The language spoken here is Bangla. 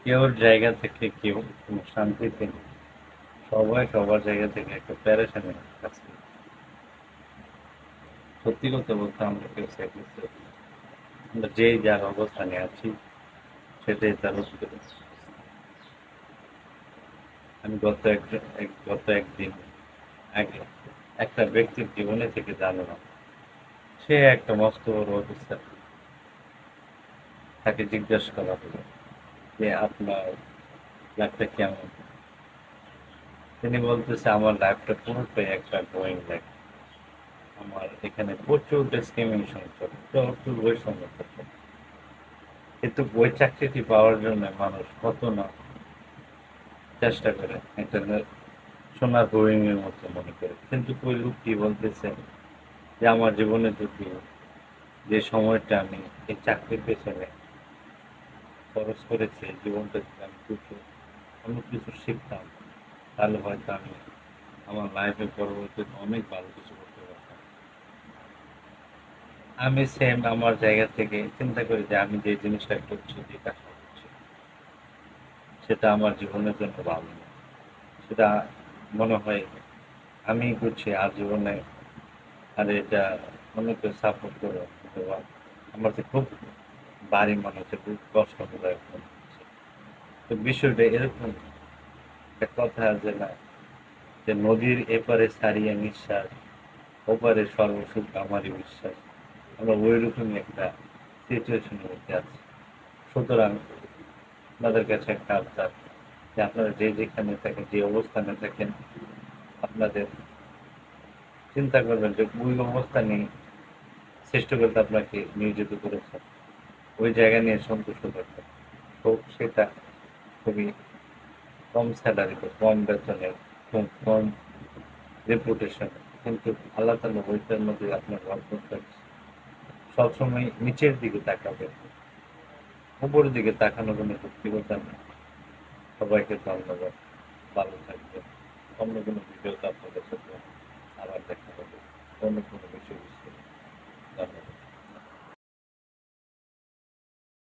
কেউ জায়গা থেকে কেউ কোনো শান্তিতে নেই। সবাই সবার জায়গা থেকে একটা প্যারেশানি কাজ করে। সত্যি কথা বলতে আমরা কেউ স্যাটিসফাইড না। আমরা যেই যার অবস্থানে আছি সেটাই তার উত্তর। আমি গত একদিন আগে একটা ব্যক্তির জীবনে থেকে জানলাম সে একটা মস্ত বড় অফিসার। তাকে জিজ্ঞাসা করা হলো যে আপনার লাইফটা কেমন। তিনি বলতেছে আমার লাইফটা পুরোটাই একটা গোয়িং লাইফ। আমার এখানে প্রচুর ডিসক্রিমিনেশন চলে, প্রচুর বৈষম্য চলে। কিন্তু ওই চাকরিটি পাওয়ার জন্য মানুষ কত না চেষ্টা করে, একটা সোনার হরিণের মতো মনে করে। কিন্তু ওই লোকটি বলতেছে যে আমার জীবনে যদি যে সময়টা আমি এই চাকরির পেছনে খরচ করেছি, এই জীবনটা যদি আমি কিছু অন্য কিছু শিখতাম, তাহলে হয়তো আমি আমার লাইফে পরবর্তীতে অনেক ভালো কিছু করতে পারতাম। আমি সেম আমার জায়গা থেকে চিন্তা করি যে আমি যে জিনিসটা করছি, যে কাজটা করছি, সেটা আমার জীবনের জন্য ভালো না। সেটা মনে হয় আমি করছি আর জীবনে, আর এটা অনেকে সাপোর্ট করে হয়তো বা আমার যে খুব ভারী মনে হচ্ছে, খুব কষ্টদায়ক মনে হচ্ছে। তো বিষয়টা এরকম একটা কথা আছে না, যে নদীর এপারে ছাড়িয়ে নিঃশ্বাস, ওপারে সর্বসুখ আমারই বিশ্বাস। আমরা ওইরকমই একটা সিচুয়েশনের মধ্যে আছি। সুতরাং আপনাদের কাছে একটা আবদার যে আপনারা যে যেখানে থাকেন, যে অবস্থানে থাকেন, আপনাদের চিন্তা করবেন যে ওই অবস্থানে সৃষ্টিকর্তা আপনাকে নিয়োজিত করেছেন, ওই জায়গা নিয়ে সন্তুষ্ট থাকবেন। হোক সেটা খুবই কম স্যালারিতে, কম বেতনে, খুব কম রেপুটেশন, কিন্তু আল্লাহ তাআলা ওইটার মধ্যে আপনার বরকত রাখছে। সবসময় নিচের দিকে তাকাবেন, উপরের দিকে তাকানোর কোনো যৌক্তিকতা নেই। সবাইকে ধন্যবাদ। ভালো থাকবেন। অন্য কোনো ভিডিওতে আপনাদের